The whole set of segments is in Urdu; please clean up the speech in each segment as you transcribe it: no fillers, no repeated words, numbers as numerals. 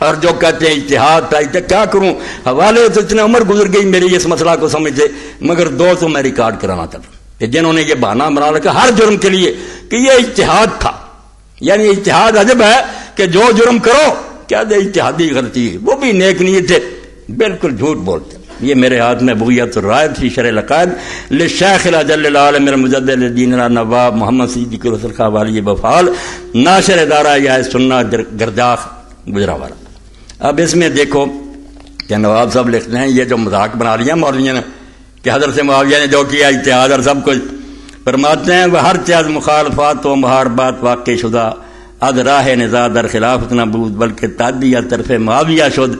اور جو کہتے ہیں اجتہاد تھا، کیا کروں، حوالے تو اتنے عمر گزر گئی میری اس مسئلہ کو سمجھتے، مگر دو تو میں ریکارڈ کرانا چاہتا ہوں کہ جنہوں نے یہ بہانہ بنا رکھا ہر جرم کے لیے کہ یہ اجتہاد تھا. یعنی اجتہاد عجب ہے کہ جو جرم کرو کیا دے اجتہادی غلطی، وہ بھی نیک نیت تھے، بالکل جھوٹ بولتے. یہ میرے ہاتھ میں بغیت الرائد فی شرح العقائد للشیخ الاجل العالم المجدد للدین النواب محمد صدیق رسول خان والی بفال، ناشر ادارہ یا سنہ گرجاخ گجرانوالہ. اب اس میں دیکھو کہ نواب صاحب لکھتے ہیں یہ جو مذاق بنا لیا مولویوں نے کہ حضرت معاویہ نے جو کیا اجتہاد اور سب کچھ، فرماتے ہیں وہ ہر چیز مخالفات و محاربات واقع شدہ از راہ نزاع در خلافت نہ بود بلکہ تعدی یا طرف معاویہ شد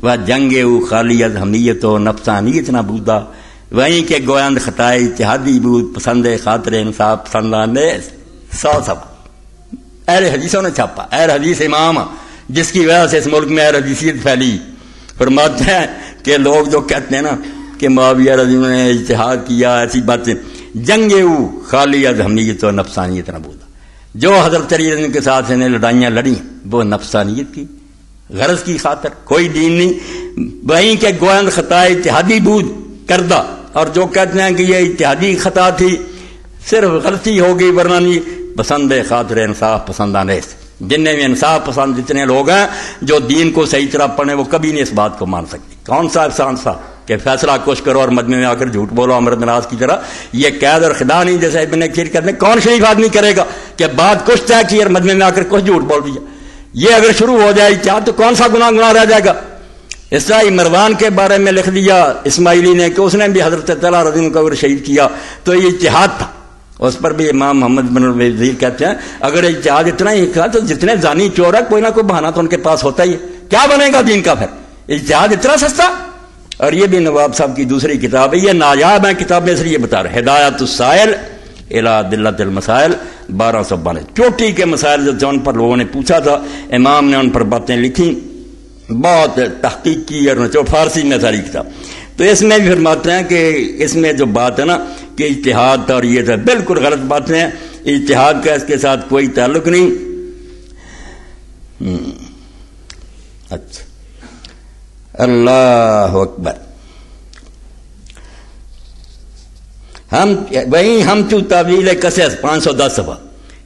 و جنگ او خالی از حمیت و نفسانیت نہ بودا وہیں کہ گویند خطائے اجتہادی بود پسند خاطر انصاف پسندانے سو سب. اہل حدیثوں نے چھاپا، اہل حدیث امام جس کی وجہ سے اس ملک میں اہل حدیثیت پھیلی. فرماتے ہیں کہ لوگ جو کہتے ہیں نا کہ معاویہ رضی اللہ عنہ نے اجتہاد کیا، ایسی باتیں، جنگ او خالی از حمیت و نفسانیت نہ بودا، جو حضرت علی رضی اللہ عنہ کے ساتھ انہیں لڑائیاں لڑیں وہ نفسانیت کی غرض کی خاطر، کوئی دین نہیں. وہیں کہ گویند خطا اجتہادی بود کردہ، اور جو کہتے ہیں کہ یہ اجتہادی خطا تھی صرف غلطی ہو گئی ورنہ نہیں، پسند خاطر انصاف پسندانے. جتنے بھی انصاف پسند جتنے لوگ ہیں جو دین کو صحیح طرح پڑھیں وہ کبھی نہیں اس بات کو مان سکتے. کون سا احسان سا کہ فیصلہ کچھ کرو اور مجمع میں آ کر جھوٹ بولو امر ناز کی طرح، یہ قید اور خدا نہیں جیسے ابن کثیر کہتے ہیں. کون شریف آدمی کرے گا کہ بات کچھ طے کی اور مجمع میں آ کر کچھ جھوٹ بول دیا؟ یہ اگر شروع ہو جائے چاہ تو کون سا گناہ رہ جائے گا. اس طرح مروان کے بارے میں لکھ دیا اسماعیلی نے کہ اس نے بھی حضرت طلحہ رضی اللہ عنہ کو اگر شہید کیا تو یہ اجتہاد تھا. اس پر بھی امام محمد بن الوزیر کہتے ہیں اگر اجتہاد اتنا ہی تھا تو جتنے زانی چور ہے کوئی نہ کوئی بہانہ تو ان کے پاس ہوتا ہی ہے، کیا بنے گا دین کا پھر؟ اجتہاد اتنا سستا. اور یہ بھی نواب صاحب کی دوسری کتاب ہے، یہ نایاب ہے کتابیں، اس لیے بتا رہے ہدایت السائل الی دلۃ المسائل 1292، چوٹی کے مسائل جو ان پر لوگوں نے پوچھا تھا امام نے ان پر باتیں لکھی، بہت تحقیق کی اور فارسی میں ساری کتاب. تو اس میں بھی فرماتے ہیں کہ اس میں جو بات ہے نا کہ اجتہاد اور یہ بالکل غلط باتیں ہیں، اجتہاد کا اس کے ساتھ کوئی تعلق نہیں. اچھا اللہ اکبر. ہم تو تعویل کسیس 510 صفحہ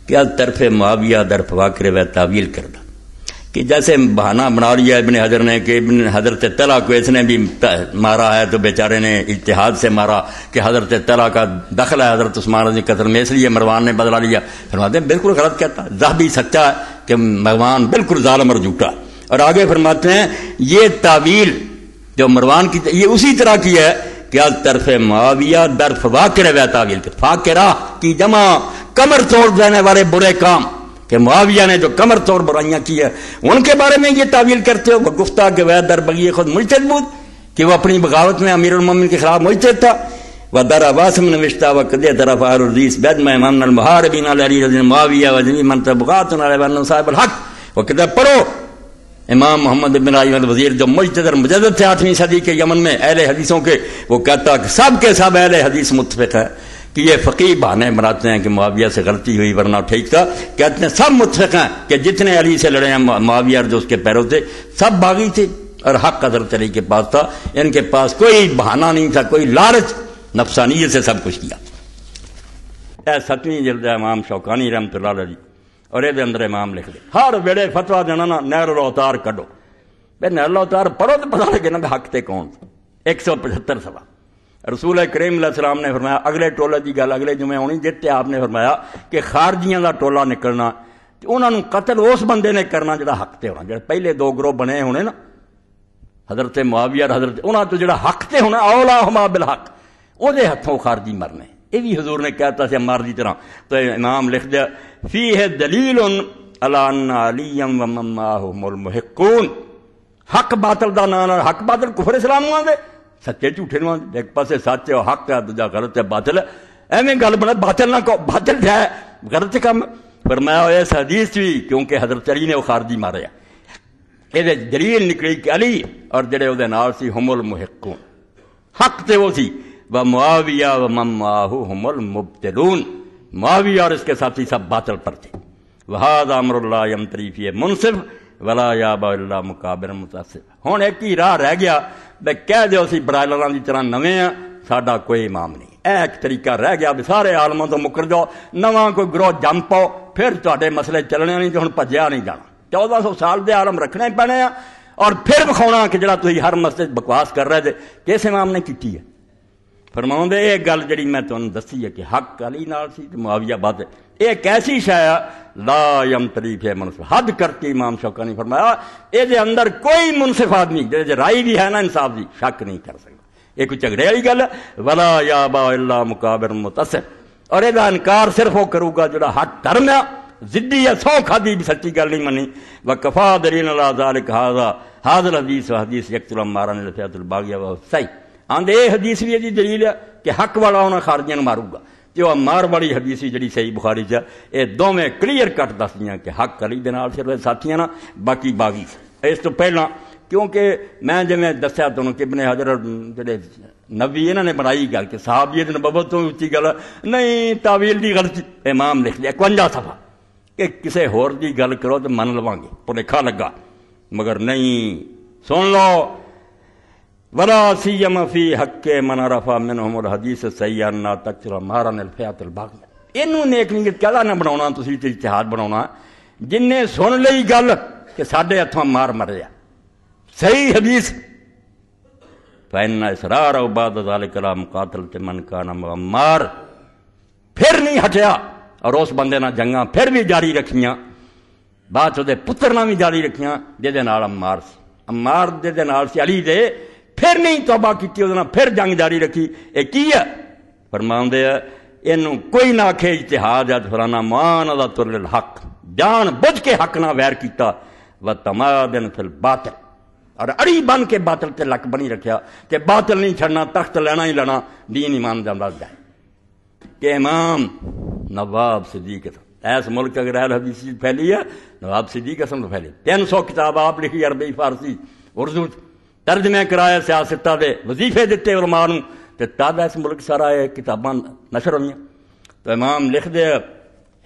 کیا طرف معاویہ در فواکر و تعویل کردہ، کہ جیسے بہانہ بنا لیا ابن حجر نے کہ ابن حضرت طلحہ کو اس نے بھی مارا ہے تو بیچارے نے اجتہاد سے مارا کہ حضرت طلحہ کا دخل ہے حضرت عثمان رضی قتل میں، اس لیے مروان نے بدلا لیا. فرماتے ہیں بالکل غلط کہتا ہے، ذہبی سچا ہے کہ مروان بالکل ظالم اور جھوٹا. اور آگے فرماتے ہیں یہ تعویل جو مروان کی یہ اسی طرح کی ہے کہ طرف معاویہ در فواکر و تعویل، فاکرہ کی جمع کمر توڑ دینے والے برے کام، کہ معاویہ نے جو کمر توڑ برائیاں کی ہے ان کے بارے میں یہ تعویل کرتے ہو. وہ گفتہ کہ وہ در بغی خود مجتہد بود، کہ وہ اپنی بغاوت میں امیر المومنین کے خلاف مجتہد تھا. وہ در عواسم نوشتہ و قدیہ طرف الرئیس بید میں امام المحاربین علی رضی معاویہ و جمی من تبغات علی صاحب الحق. وہ کہتے پڑھو امام محمد بن علی الوزیر جو مجتہد اور مجدد تھے 8ویں صدی کے یمن میں اہل حدیثوں کے، وہ کہتا کہ سب کے سب اہل حدیث متفق ہے کہ یہ فقیہ بہانے بناتے ہیں کہ معاویہ سے غلطی ہوئی ورنہ ٹھیک تھا. کہتے ہیں سب متفق ہیں کہ جتنے علی سے لڑے ہیں معاویہ اور جو اس کے پیرو تھے سب باغی تھے اور حق حضرت علی کے پاس تھا. ان کے پاس کوئی بہانہ نہیں تھا، کوئی لالچ، نفسانیت سے سب کچھ کیا. 7ویں جلد امام شوکانی رحمۃ اللہ علیہ اور یہ اندر امام لکھ دے ہر ویلے فتویٰ دینا نا نہر الاوتار کڈو. بھائی نہر الاوتار پڑھو تو پتا لگے نا حق تے کون. 175 صفحہ. رسول کریم علیہ السلام نے فرمایا اگلے ٹولے کی گل اگلے جمعے ہونی جتے آپ نے فرمایا کہ خارجیاں دا ٹولا نکلنا انہوں نے قتل اس بندے نے کرنا جڑا حق تے ہونا. جڑے پہلے 2 گروہ بنے ہونے نا حضرت معاویہ اور حضرت انہوں تو جڑا حق تے ہونا اولاہما بالحق او دے ہتھوں خارجی مرنے. یہ بھی حضور نے کہتا سے عمار دی طرح. تو امام لکھ دیا فیہ دلیل علی ان علی و من معہ هم المحقون. حق باطل دا نام حق باطل کفر اسلام نو آندے، سچے جھوٹے نو آندے. ایک پاسے سچ ہے حق ہے دوجا غلط ہے باطل ہے. ایویں گل بنا باطل نہ کو باطل ہے غلط کام. فرمایا اس حدیث بھی کیونکہ حضرت علی نے وہ خارجی مارے یہ دلیل نکلی کہ علی اور جڑے وہ نال سی هم المحقون حق تے وہ سی و معاویہ و من معہ هم المبتلون. معاویہ اور اس کے ساتھی سب باطل پر تھے. وہذا امر اللہ یمتری فیہ منصف ولا یابا الا مکابر متعصب. ہن ایک ہی راہ رہ گیا بے کہہ دیو اسی برائلراں دی طرح نویں ہاں ساڈا کوئی امام نہیں. ایک طریقہ رہ گیا بھی سارے عالموں تو مکر جاؤ نواں کوئی گروہ جم پاؤ پھر تواڈے مسئلے چلنے نہیں. تو ہن بھجیا نہیں جانا. 1400 سال دے عالم رکھنے پینے ہیں اور پھر بکھاؤنا کہ جڑا تسی ہر مسجد بکواس کر رہے تھے کس امام نے کیتی ہے. فرماؤندے یہ گل جڑی میں تمہیں دسی ہے کہ حق علی نال سی تے معاویہ بعد ایک ایسی شے لا یمتری فی منصف حد کرتی امام شوکانی نے فرمایا اے دے اندر کوئی منصف آدمی جے رائی بھی ہے نا انصاف دی شک نہیں کر سکتا. یہ کوئی جھگڑے والی گل ولا یابا الا مکابر متصف اور یہ انکار صرف وہ کروں گا جڑا حق دھرم ہے ضدی ہے سو کھادی بھی سچی گل نہیں منی. وکفا دلیل علی ذلک ھذا الحدیث و حدیث یقتل عمارا الفیۃ الباغیہ و صحیح. آندے یہ حدیث بھی یہ دلیل ہے کہ حق والا انہاں خارجیاں نوں ماروں گا تے وہ عمار والی حدیث جڑی صحیح بخاری چ یہ دونوں کلیئر کٹ دسدیاں کہ حق علی دے نال صرف ساتھیاں نا باقی باغی. اس تو پہلا کیونکہ میں جویں دسیا تمہیں کہ ابن حجر جڑے نبی انہوں نے بنائی گل کہ صحابیت نبوت تو اچھی گل نہیں تعویل دی غلطی. امام لکھ لیا 51 صفحہ کہ کسے ہور دی گل کرو تو من لواں گے بھلیکھا لگا مگر نہیں. سن لو ولا سیم فی حق من عرفا منہم الحدیث سیئا تقتل مارن الفیۃ الباغیہ. اینوں نیک نیت کہدا نہ بناونا تسی تے اجتہاد بناونا جن نے سن لئی گل کہ ساڈے ہتھوں مار مریا صحیح حدیث فإن اصرار او بعد ذلک لا مقاتلۃ من کان عمار پھر نہیں ہٹیا اور اس بندے نال جنگاں پھر بھی جاری رکھیاں بعد دے پتر نال بھی جاری رکھیاں جے نال عمار سی. عمار دے نال سی علی دے پھر نہیں توبہ کی وہ پھر جنگ جاری رکھی. یہ کی ہے فرماؤندے اینوں کوئی نہ آکھے اجتہاد ہے فلانا معاندۃ للحق جان بوجھ کے حق نہ ویر کیتا و تمادن فی الباطل اور اڑی بن کے باطل تے لک بنی رکھیا کہ باطل نہیں چھڑنا تخت لینا ہی لینا دین ایمان جاندا جائے. کہ امام نواب صدیق ایس ملک اگر اہل حدیث پھیلی ہے نواب صدیق اسم پھیلی 300 کتاب آپ لکھی عربی فارسی اردو ترجمے کرائے سیاستہ دے وظیفے دیتے علماء نوں تے تد اس ملک سارا یہ کتاباں نشر ہوئیاں. تو امام لکھ دے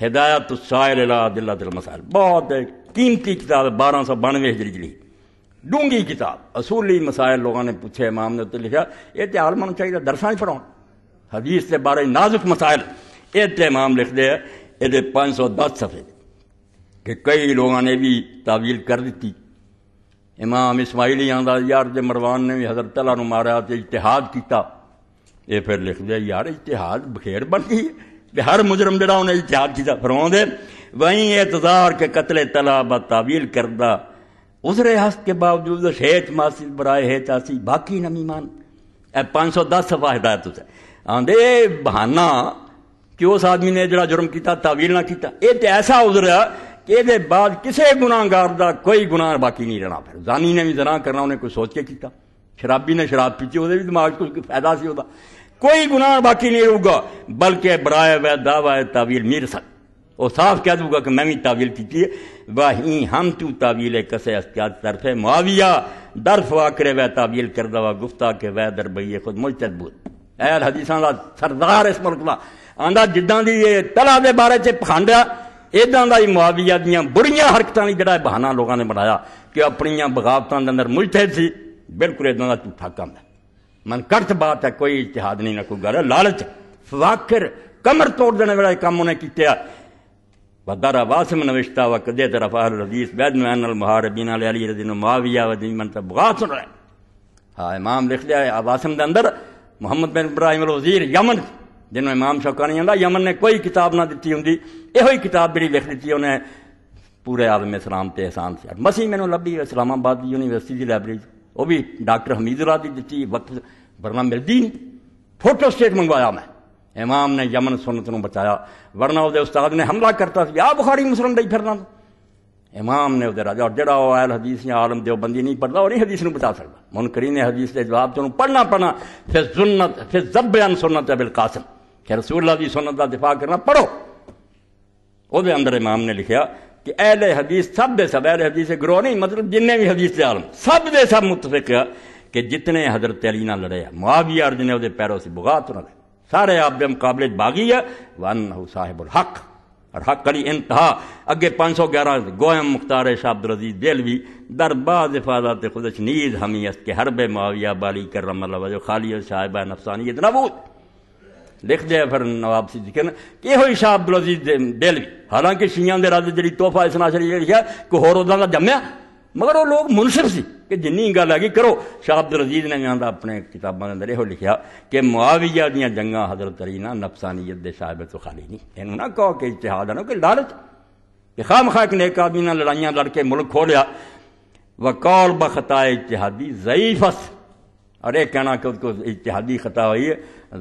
ہدایت السائل الی ادلۃ المسائل بہت قیمتی کتاب 1292 ہجری جڑی ڈونگی کتاب اصولی مسائل لوگوں نے پوچھے امام نے تے لکھا یہ تے عالماں نوں چاہیے درساں پڑھاؤ حدیث کے بارے نازک مسائل. یہ تے امام لکھ دے یہ 510 صفحے کہ کئی لوگوں نے بھی تعویل کر دیتی. امام اسماعیلی آندا یار جے مروان نے بھی حضرت اللہ نو ماریا تے اجتہاد کیتا. یہ پھر لکھ دیا یار اجتہاد بخیر بن گئی کہ ہر مجرم جڑا انہیں اجتہاد کیتا. فرماؤندے وہیں اعتذار کے قتل طلب تعویل کردہ عذر ہست کے باوجود ہیچ ماسل برائے ہیچ آسی باقی نمیمان. اے 510 صفحہ ہدایت سے آندے بہانہ کہ اس آدمی نے جڑا جرم کیتا تعویل نہ کیتا. یہ تے ایسا عذر ہے کہ یہ بعد کسی گناہ گار دا کوئی گناہ باقی نہیں رہنا. پھر زانی نے بھی زنا کرنا انہیں کوئی سوچ کے کیتا شرابی نے شراب پیتی وہ بھی دماغ کو فائدہ سی ہوتا کوئی گناہ باقی نہیں ہوگا بلکہ برائے و دعوی تعویل میر سک وہ صاف کہہ دوں گا کہ میں بھی تعویل کی ہے. وہیں ہم تو تعویل کسے استیاد طرف معاویہ درف واکرے و تعویل کردہ و گفتہ کے و در بئی خود مجتہد بود. اہل حدیثاں دا سردار اس ملک دا آندا جداں دی یہ طلح دے بارے چ پکھانڈیا ایداں دا ہی معاویہ دیاں بڑیاں حرکتاں جڑا بہانہ لوگوں نے بنایا کہ اپنیاں بغاوتاں دے اندر مجتہد سی بالکل ایداں دا جھوٹا کام ہے. من کٹ بات ہے کوئی اجتہاد نہیں نہ کوئی گل ہے لالچ فواکر کمر توڑ دینے والا کام انہیں کیتے ودارا واسم نوشتہ و قدیت رفاہ الحدیث بیدن ان المحاربین علی رضی معاویہ و دیمن تب بغاوت سن رہے. ہاں امام لکھ لیا واسم دے اندر محمد بن ابراہیم الوزیر یمن جنہوں امام شوکانی آندا یمن نے کوئی کتاب نہ دیتی ہوں یہ کتاب بڑی لکھ دیتی انہیں پورے عالم اسلام تے احسان سے. مسیح میں لبھی اسلام آباد یونیورسٹی کی لائبریری وہ بھی ڈاکٹر حمید اللہ دی دیتی وقت ورنہ ملتی فوٹو اسٹیٹ منگوایا میں. امام نے یمن سنت نو بچایا ورنہ وہ استاد نے حملہ کرتا سی آ بخاری مسلم دے پھرنا. امام نے وہ راجا اور جڑا وہ اہل حدیث یا عالم دیوبندی نہیں پڑھتا وہ نہیں حدیث نو بچا سکتا. منکرین حدیث کے جواب تو پڑھنا پھر سنت پھر ذب عن سنت بالقاسم کہ رسول اللہ دی سنت کا دفاع کرنا پڑھو. وہ اندر امام نے لکھا کہ اہل حدیث سب دے سب اہل حدیث گروہ نہیں مطلب جننے بھی حدیث دے عالم سب دے سب متفق ہے کہ جتنے حضرت علی نہ لڑے معاویہ اور جنہیں وہ پیروں سے بغاوت نہ لڑے سارے آپ کے مقابلے باغی ہے وانہ صاحب الحق اور حق علی انتہا اگے 511 گوہم مختار شاہ عبدالعزیز دہلوی در بعض حفاظت خودش نیز ہمی است کہ حرب معاویہ بالی کرم اللہ وجہ خالی صاحبہ نفسانیت نبود لکھ دیا پھر نواب صدیق کہ یہ ہوئی شاہ عبدالعزیز دہلوی حالانکہ شیعہ دے رد جڑی تحفہ اثنا شریف لکھا کوئی ہور ادا کا جمیا مگر وہ لوگ منصف سی کہ جنی گل ہے کرو. شاہ عبدالعزیز نے بھی آتا اپنے کتابوں کے اندر یہ لکھا کہ معاویہ دیاں جنگاں حضرت علی نہ نفسانیت دے صاحب تو خالی نہیں. یہ نہ کہو کہ اجتہاد ہے نا کہ لالچ کہ خواہ مخواہ ایک نیک آدمی نے لڑائیاں لڑ کے ملک کھو لیا. وقول بخطا اجتہادی ضعیف است اور یہ کہنا کہ اس کو اجتہادی خطا ہوئی ہے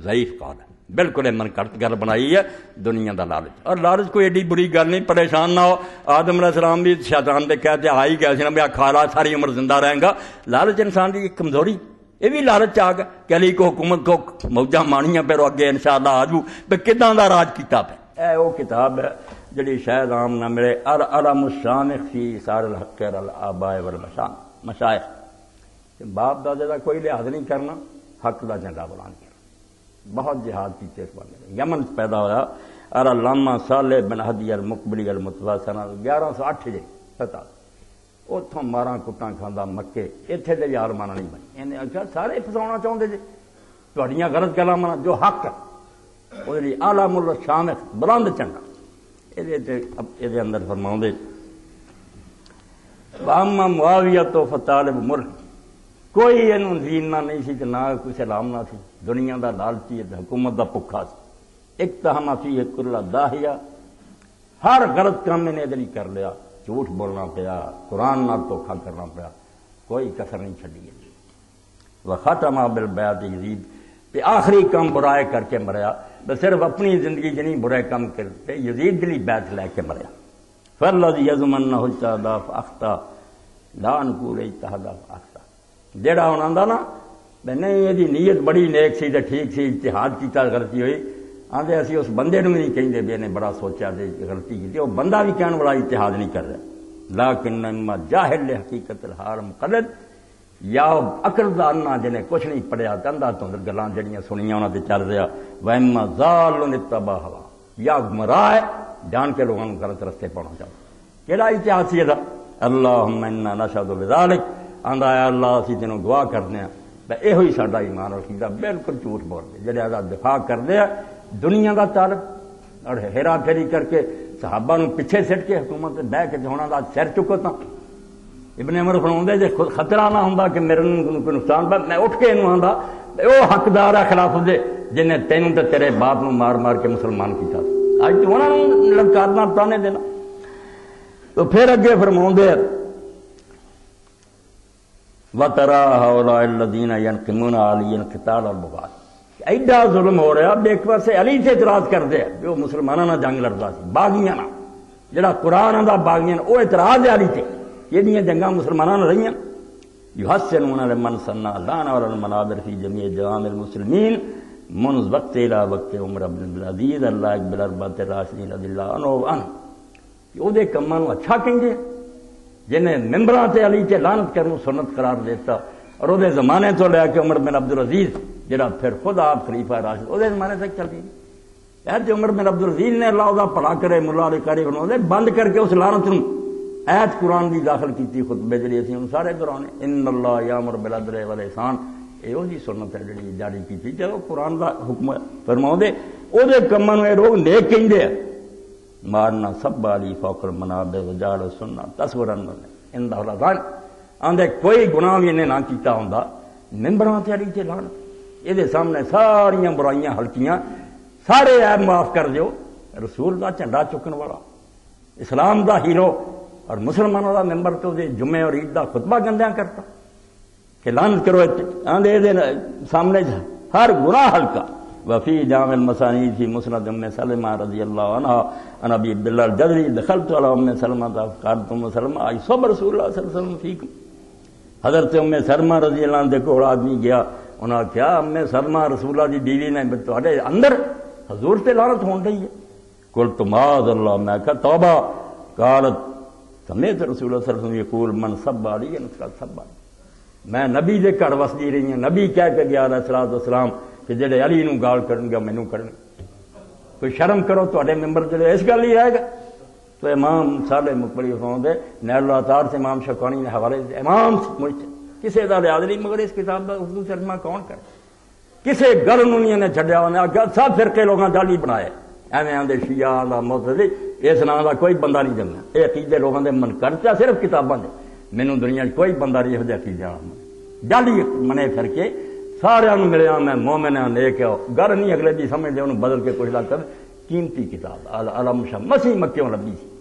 ضعیف قول ہے. بالکل من کرت گل بنائی ہے دنیا دا لالچ. اور لالچ کوئی ایڈی بری گل نہیں, پریشان نہ ہو. آدم علیہ السلام بھی شیطان دے کہتے آئی گیا سی نا کھا لا ساری عمر زندہ رہیں گا. لالچ انسان کی ایک کمزوری, یہ بھی لالچ آ گیا کہ علی کو حکومت کو موجہ مانیاں پھر اگے انشاءاللہ آجو پہ کداں دا راج کتاب ہے. اے وہ کتاب ہے جڑی شاید عام نہ ملے العلم الشامخ فی سار الحق الآباء والمشائخ. باپ دادے دا کوئی لحاظ نہیں کرنا, حق دا جھنڈا بلند کرنا. بہت جہاد کیتے اس بندے. یمن پیدا ہوا علامہ صالح بن ہدی المقبلی المتوفی سنہ 1108 جی پتا اتوں ماراں کٹاں کھاندا مکے اتنے دے یار مانا نہیں بنی. انہیں آخیا سارے فساؤنا چاہتے جی تھوڑیاں غلط گلاں مانا جو حق ہے وہ علم الشامخ بلند جھنڈا. یہ اندر فرماؤں دے واما معاویہ تو فطالب ملک کوئی انہوں دین نہ نہیں سی کہ نہ کوئی سلام نہ سی. دنیا دا لالچی حکومت دا پکھا سی. اقتحم فیہ کل داہیہ ہر غلط کام انہیں ادھر کر لیا. جھوٹ بولنا پیا, قرآن نال دھوکھا کرنا پیا, کوئی کسر نہیں چھڈی. وختم بالبیعت یزید پہ آخری کام برائے کر کے مریا. بس صرف اپنی زندگی جنہیں برائے کام کرتے یزید دلی بیعت لے کے مریا. فالذی یضمنہ اجتہاد فاخطا لا نقول اجتہاد فاخطا. جیڑا ہونا آندا نا نہیں یہ نیت بڑی نیک سی تے ٹھیک سی, اجتہاد کیتا غلطی ہوئی آندے اسی اس بندے نوں نہیں کہندے بھی نے بڑا سوچا تے غلطی کی. وہ بندہ بھی کہنے والا اجتہاد نہیں کر رہا. لیکن اما جاہل حقیقت الحال مقلد یا عقل دانا جنہیں کچھ نہیں پڑھیا تندا تو گلاں جڑیاں سنیاں انہاں تے چل رہا. واما ضال اتبع ہوا یا گمراہ ہے جان کے لوگوں کو غلط رستے پانا چاہتا. کیڑا اجتہاد سی دا اللہم انا نشہد بذلک آندا ہے اللہ اسی تینوں گواہ کرنے ہیں یہ ہوئی ساڈا ایمان اور عقیدہ. بالکل جھوٹ بولتے جڑے آزاد دفاع کرتے ہیں دنیا کا طالب اور ہیرا پھیری کر کے صحابہ نو پیچھے سٹ کے حکومت بہ کے ہونا دا سر چکو تا. ابن عمر فرماؤندے جے خطرہ نہ ہوندا کہ میرے کوئی نقصان پہ میں اٹھ کے انہوں آندا وہ حقدار ہے خلاف دے جنہیں تینوں تے تیرے باپ نو مار مار کے مسلمان کیتا. اج تو انہاں نوں للکارنا تانے دینا. تو پھر اگے فرماؤندے وَتَرَا هَؤُلَاءِ الَّذِينَ يَنْقِمُونَ عَلِيًّا الْقِتَالَ وَالْبُغْضَ. ایڈا ظلم ہو رہا بے ایک پاسے علی سے اعتراض کرتے ہیں جو مسلمانوں نہ جنگ لڑتا سی باغیاں نہ جڑا قرآن دا باغیاں وہ اعتراض ہے علی تے یہ جنگاں مسلمانوں نے رہیاں. یحسنون لمن سنّ لعن علی المنابر فی جمیع جوامع المسلمین منذ وقت الى وقت عمر بن عبدالعزیز اللہ اکبر اربعۃ راشدین رضی اللہ عنہ. وہ دے کماں نوں اچھا کہندے جنہیں ممبراں تے علی تے لعنت کرنوں سنت قرار دیتا اور وہ زمانے تو لے کے عمر بن عبدالعزیز جڑا پھر خود آپ خلیفہ راشد وہ زمانے تک چلتی ہے. عمر بن عبدالعزیز نے اللہ دا بھلا کرے ملا علی قاری فرماتے بند کر کے اس لعنت نوں ایت قرآن دی داخل کیتی خطبے جڑی اسی ان سارے درانے ان اللہ یامر بالعدل والاحسان یہ وہی سنت ہے جڑی جاری کیتی جدوں قرآن دا حکم فرماؤندے او دے کماں نوں اے لوگ نیک کہندے ہیں. مارنا سب علی فوق المنابر وجال سننا تصورن ان دا لعن آندے کوئی گناہ بھی انہیں نہ کیتا ہوندا ممبراں تے علی تے لعنت یہ سامنے ساریاں برائیاں ہلکیاں سارے عیب معاف کر دیو. رسول دا جھنڈا چکن والا اسلام دا ہیرو اور مسلمانوں دا ممبر تو دے جمعے اور عید دا خطبہ گندیاں کرتا کہ لعنت کرو آندے دے سامنے ہر گناہ ہلکا. وفی جامع المسانید فی مسند ام سلمہ رضی اللہ عنہ عن ابی عبداللہ الجدری دخلت علی ام سلمہ فقالت ام سلمہ ایصب رسول اللہ صلی اللہ علیہ وسلم فیکم. حضرت ام سلمہ رضی اللہ عنہ دیکھو آدمی گیا انہاں کیا ام سلمہ رسول اللہ دی بیوی نے تواڈے اندر حضور تے لعنت ہون رہی ہے. قلت معاذ اللہ میں کہا توبہ. قالت سمعت رسول اللہ صلی اللہ علیہ وسلم یقول من سب علی فقد سب علی. میں نبی دے گھر وسدی رہی ہوں نبی کہہ کے گیا علیہ الصلوۃ والسلام کہ جڑے علی نو گال کرن گا مینوں کرن. کوئی شرم کرو تو ممبر چلے اس گل ہی آئے گا. تو امام سارے مقبری فرماتے نیل العطار سے امام شوکانی نے حوالے امام کسی کا لحاظ نہیں مگر اس کتاب کا اردو ترجمہ کون کرے. کسی گل انہوں نے چڈیا انہیں سب فرقے لوگوں جعلی بنائے ایویں آدھے شیعہ کا معتزلی اس نام کا کوئی بندہ نہیں جمنا. یہ عقیدے لوگوں کے من کرتا صرف کتاباں دے. مینوں دنیا کوئی بندہ نہیں یہ عقیدے جعلی منے فرقے سارا ملیا میں مومن ہاں نیک گل نہیں اگلے دی سمجھ دے انہوں بدل کے کچھ لگ کر قیمتی کتاب علم مسیح مکیوں لبھی سی